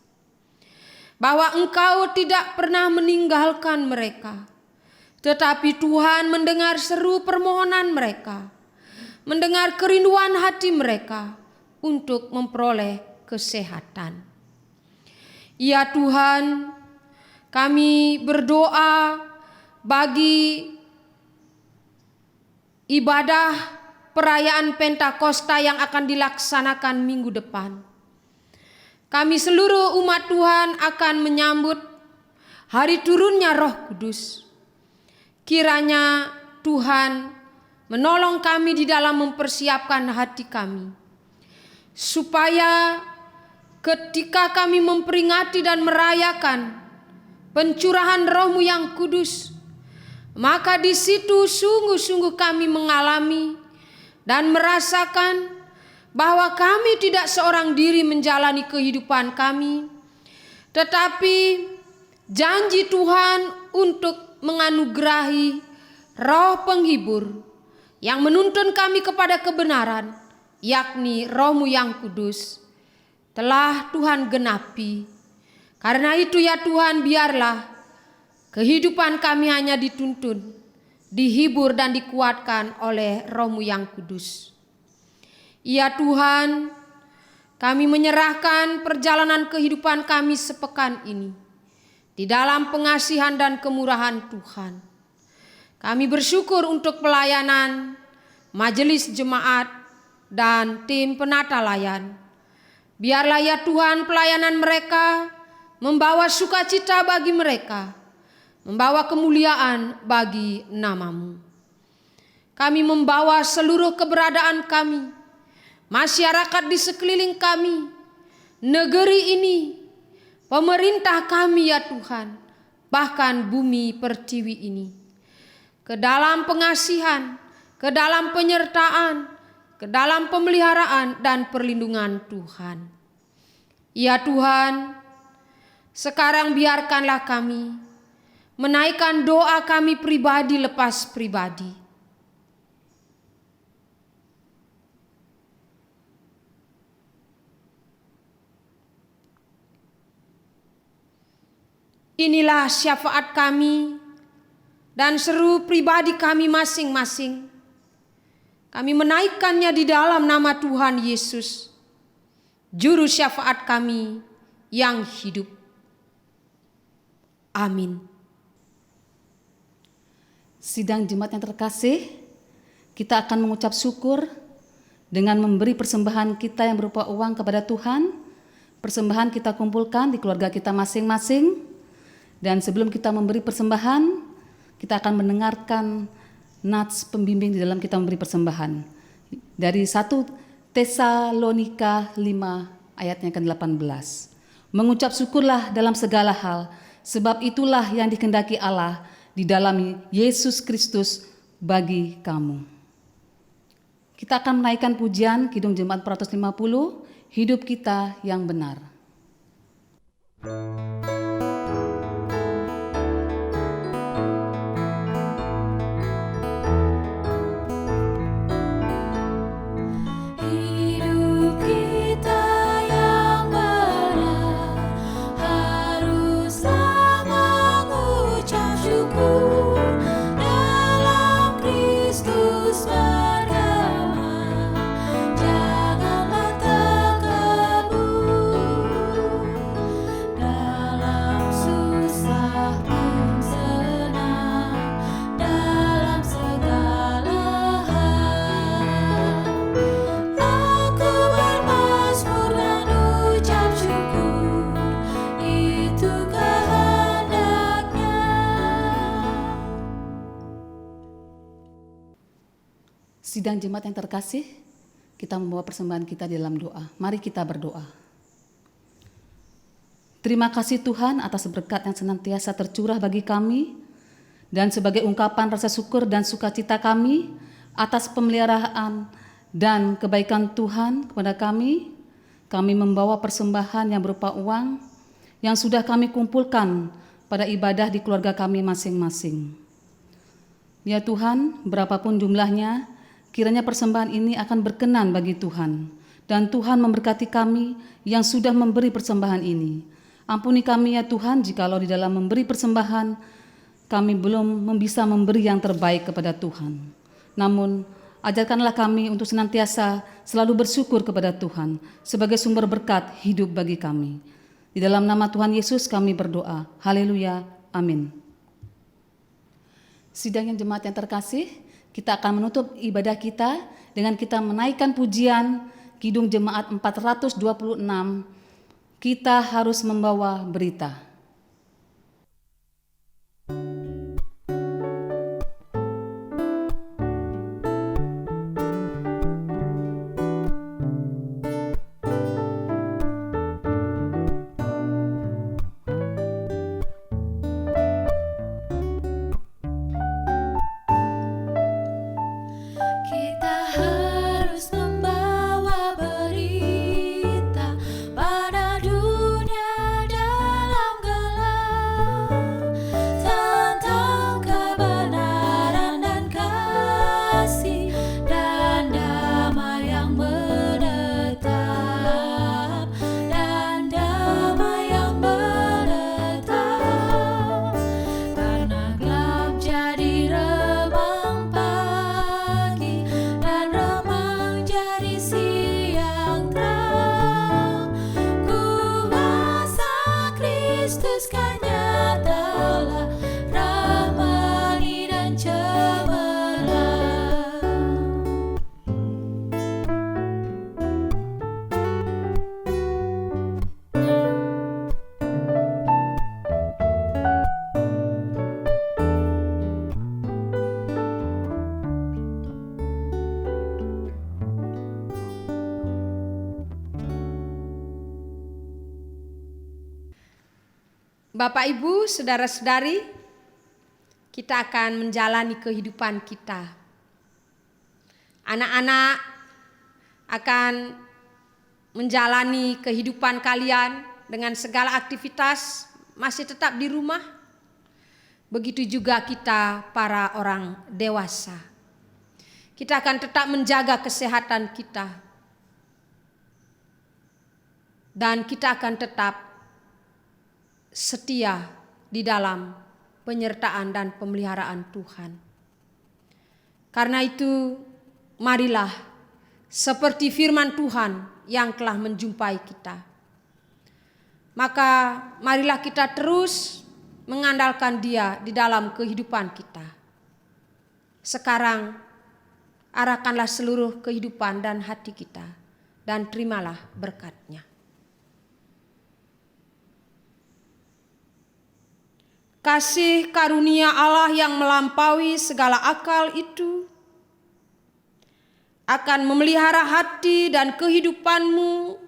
bahwa Engkau tidak pernah meninggalkan mereka, tetapi Tuhan mendengar seru permohonan mereka, mendengar kerinduan hati mereka untuk memperoleh kesehatan. Ya Tuhan, kami berdoa bagi ibadah perayaan Pentakosta yang akan dilaksanakan minggu depan. Kami seluruh umat Tuhan akan menyambut hari turunnya Roh Kudus. Kiranya Tuhan menolong kami di dalam mempersiapkan hati kami, supaya ketika kami memperingati dan merayakan pencurahan Roh-Mu yang kudus, maka di situ sungguh-sungguh kami mengalami dan merasakan bahwa kami tidak seorang diri menjalani kehidupan kami, tetapi janji Tuhan untuk menganugerahi Roh penghibur yang menuntun kami kepada kebenaran, yakni Roh-Mu yang kudus, telah Tuhan genapi. Karena itu ya Tuhan, biarlah kehidupan kami hanya dituntun, dihibur dan dikuatkan oleh Roh-Mu yang kudus. Ya Tuhan, kami menyerahkan perjalanan kehidupan kami sepekan ini di dalam pengasihan dan kemurahan Tuhan. Kami bersyukur untuk pelayanan majelis jemaat dan tim penata layan. Biarlah ya Tuhan pelayanan mereka membawa sukacita bagi mereka, membawa kemuliaan bagi nama-Mu. Kami membawa seluruh keberadaan kami, masyarakat di sekeliling kami, negeri ini, pemerintah kami ya Tuhan, bahkan bumi pertiwi ini. Ke dalam pengasihan, ke dalam penyertaan, ke dalam pemeliharaan dan perlindungan Tuhan. Ya Tuhan, sekarang biarkanlah kami menaikkan doa kami pribadi lepas pribadi. Inilah syafaat kami dan seru pribadi kami masing-masing. Kami menaikkannya di dalam nama Tuhan Yesus, Juru syafaat kami yang hidup. Amin. Sidang jemaat yang terkasih, kita akan mengucap syukur dengan memberi persembahan kita yang berupa uang kepada Tuhan. Persembahan kita kumpulkan di keluarga kita masing-masing. Dan sebelum kita memberi persembahan, kita akan mendengarkan nats pembimbing di dalam kita memberi persembahan. Dari 1 Tesalonika 5 ayatnya ke-18. Mengucap syukurlah dalam segala hal, sebab itulah yang dikehendaki Allah di dalam Yesus Kristus bagi kamu. Kita akan menaikkan pujian Kidung Jemaat 450, Hidup Kita yang Benar. Sidang jemaat yang terkasih, kita membawa persembahan kita di dalam doa. Mari kita berdoa. Terima kasih Tuhan atas berkat yang senantiasa tercurah bagi kami, dan sebagai ungkapan rasa syukur dan sukacita kami atas pemeliharaan dan kebaikan Tuhan kepada kami membawa persembahan yang berupa uang yang sudah kami kumpulkan pada ibadah di keluarga kami masing-masing. Ya Tuhan, berapapun jumlahnya, kiranya persembahan ini akan berkenan bagi Tuhan, dan Tuhan memberkati kami yang sudah memberi persembahan ini. Ampuni kami ya Tuhan, jikalau di dalam memberi persembahan, kami belum bisa memberi yang terbaik kepada Tuhan. Namun, ajarkanlah kami untuk senantiasa selalu bersyukur kepada Tuhan, sebagai sumber berkat hidup bagi kami. Di dalam nama Tuhan Yesus kami berdoa. Haleluya. Amin. Sidang yang jemaat yang terkasih, kita akan menutup ibadah kita dengan kita menaikkan pujian Kidung Jemaat 426, Kita Harus Membawa Berita. Pada dunia dalam Bapak Ibu, saudara-saudari, kita akan menjalani kehidupan kita. Anak-anak akan menjalani kehidupan kalian dengan segala aktivitas, masih tetap di rumah. Begitu juga kita para orang dewasa. Kita akan tetap menjaga kesehatan kita. Dan kita akan tetap setia di dalam penyertaan dan pemeliharaan Tuhan. Karena itu, marilah seperti firman Tuhan yang telah menjumpai kita. Maka marilah kita terus mengandalkan Dia di dalam kehidupan kita. Sekarang arahkanlah seluruh kehidupan dan hati kita, dan terimalah berkat-Nya. Kasih karunia Allah yang melampaui segala akal itu akan memelihara hati dan kehidupanmu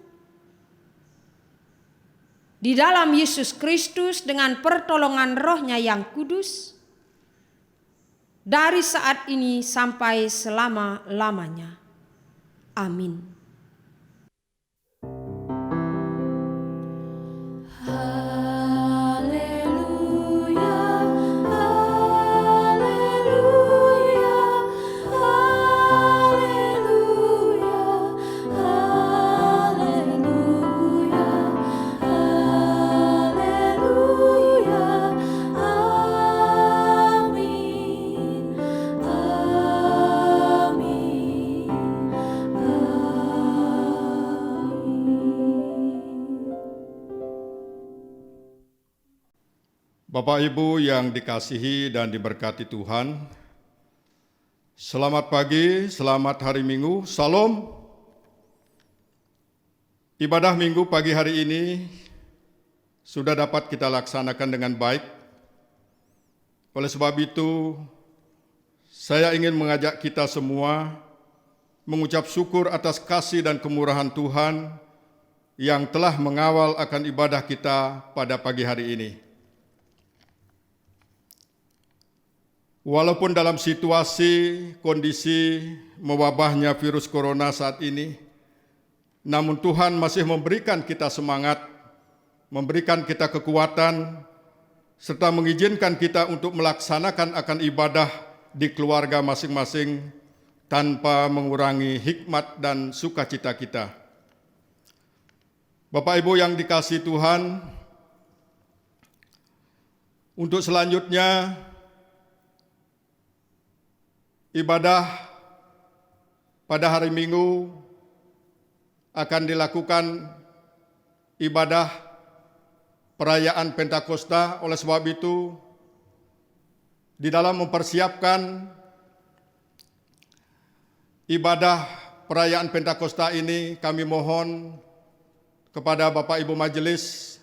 di dalam Yesus Kristus dengan pertolongan Roh-Nya yang kudus dari saat ini sampai selama-lamanya. Amin. Bapak Ibu yang dikasihi dan diberkati Tuhan, selamat pagi, selamat hari Minggu, Salam. Ibadah Minggu pagi hari ini sudah dapat kita laksanakan dengan baik. Oleh sebab itu, saya ingin mengajak kita semua mengucap syukur atas kasih dan kemurahan Tuhan yang telah mengawal akan ibadah kita pada pagi hari ini. Walaupun dalam situasi, kondisi mewabahnya virus corona saat ini, namun Tuhan masih memberikan kita semangat, memberikan kita kekuatan, serta mengizinkan kita untuk melaksanakan akan ibadah di keluarga masing-masing tanpa mengurangi hikmat dan sukacita kita. Bapak Ibu yang dikasihi Tuhan, untuk selanjutnya, ibadah pada hari Minggu akan dilakukan ibadah perayaan Pentakosta. Oleh sebab itu, di dalam mempersiapkan ibadah perayaan Pentakosta ini, kami mohon kepada Bapak Ibu Majelis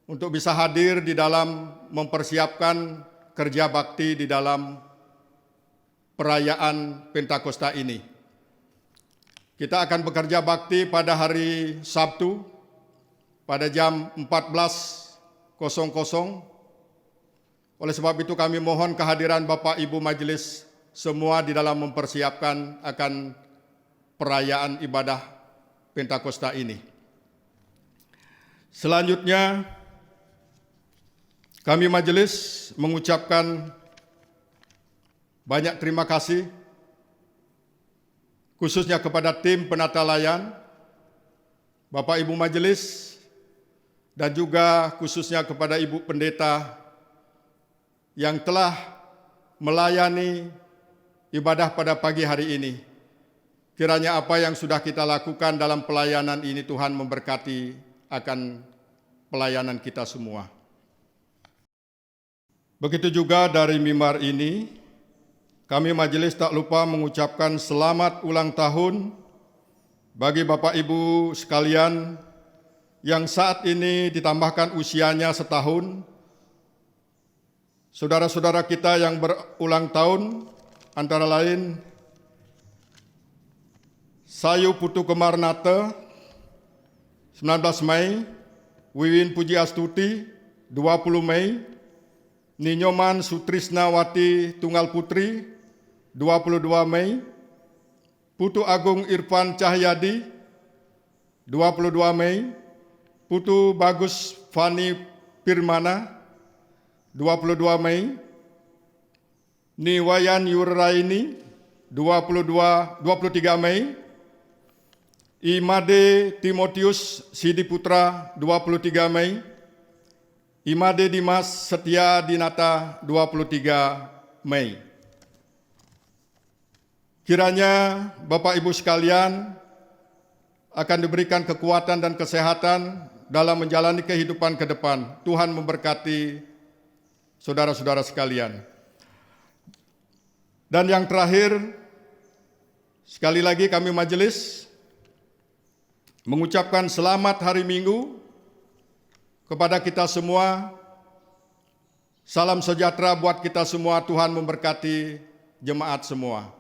untuk bisa hadir di dalam mempersiapkan kerja bakti di dalam perayaan Pentakosta ini. Kita akan bekerja bakti pada hari Sabtu pada jam 14.00. Oleh sebab itu kami mohon kehadiran Bapak Ibu Majelis semua di dalam mempersiapkan akan perayaan ibadah Pentakosta ini. Selanjutnya, kami majelis mengucapkan banyak terima kasih, khususnya kepada tim penata layan, Bapak Ibu Majelis, dan juga khususnya kepada Ibu Pendeta yang telah melayani ibadah pada pagi hari ini. Kiranya apa yang sudah kita lakukan dalam pelayanan ini Tuhan memberkati akan pelayanan kita semua. Begitu juga dari mimbar ini, kami majelis tak lupa mengucapkan selamat ulang tahun bagi Bapak Ibu sekalian yang saat ini ditambahkan usianya setahun. Saudara-saudara kita yang berulang tahun antara lain Sayu Putu Kemarnate 19 Mei, Wiwin Puji Astuti 20 Mei, Ninyoman Sutrisnawati Tunggal Putri, 22 Mei, Putu Agung Irfan Cahyadi, 22 Mei, Putu Bagus Fani Firmana, 22 Mei, Niwayan Yuraini, 23 Mei, Imade Timotius Sidi Putra, 23 Mei, Imade Dimas Setia Dinata, 23 Mei. Kiranya Bapak Ibu sekalian akan diberikan kekuatan dan kesehatan dalam menjalani kehidupan ke depan. Tuhan memberkati saudara-saudara sekalian. Dan yang terakhir, sekali lagi kami majelis mengucapkan selamat hari Minggu kepada kita semua. Salam sejahtera buat kita semua. Tuhan memberkati jemaat semua.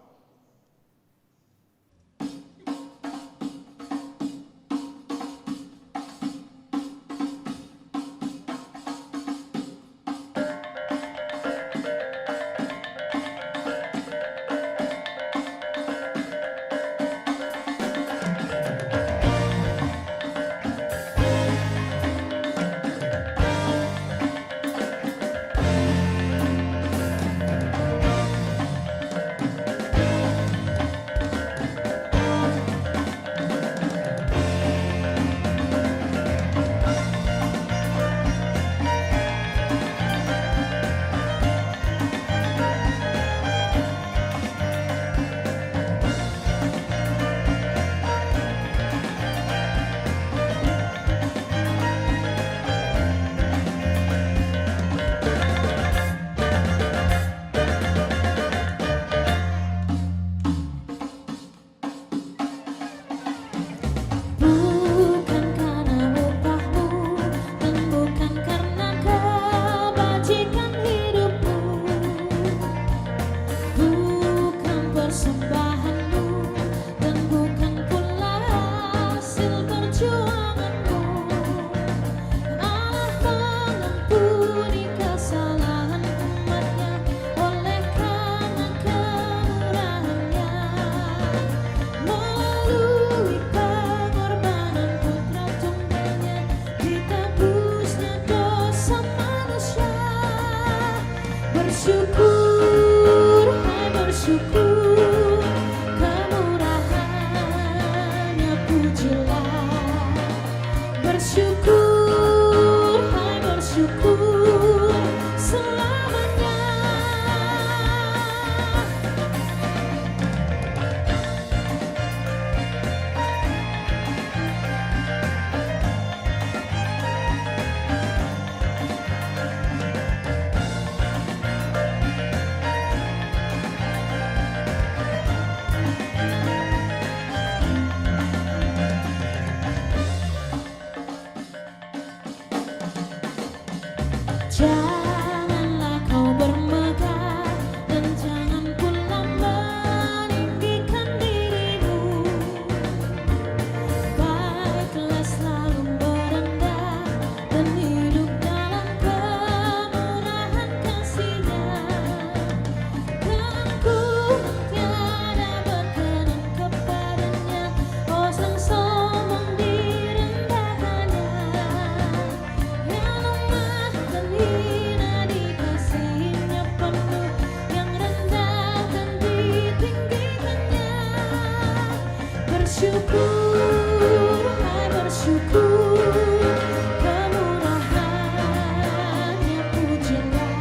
Janganlah kau bermegah dan jangan pula meninggikan dirimu. Baiklah selalu merendah dan hidup dalam kemurahan kasih-Nya. Dan ku tiada berkenan kepadanya, oh sang sombong direndahkannya. Yang lemah dan hina dikasihinya penuh, yang rendah dan ditinggikannya. Bersyukur, hai bersyukur, kemurahannya pujilah.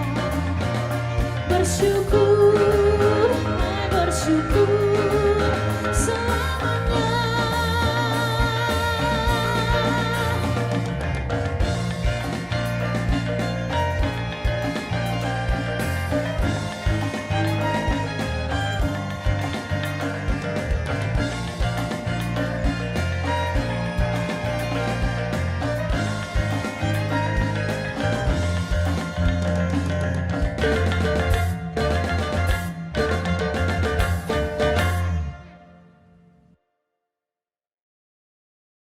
Bersyukur, hai bersyukur.